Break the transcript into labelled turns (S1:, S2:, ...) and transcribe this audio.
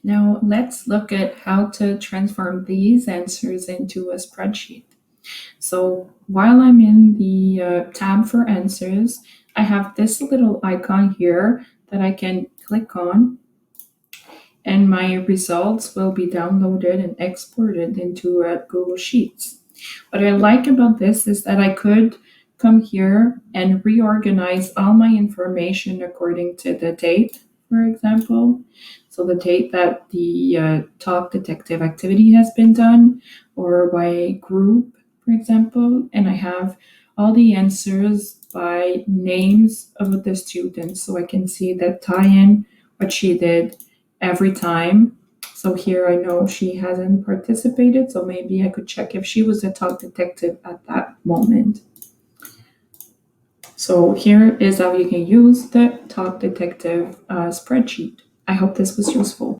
S1: Now let's look at how to transform these answers into a spreadsheet. So while I'm in the tab for answers, I have this little icon here that I can click on, and my results will be downloaded and exported into Google Sheets. What I like about this is that I could come here and reorganize all my information according to the date, for example. So the date that the talk detective activity has been done, or by group, for example. And I have all the answers by names of the students. So I can see that Tyann, what she did every time. So here I know she hasn't participated, so maybe I could check if she was a talk detective at that moment. So here is how you can use the talk detective spreadsheet. I hope this was useful.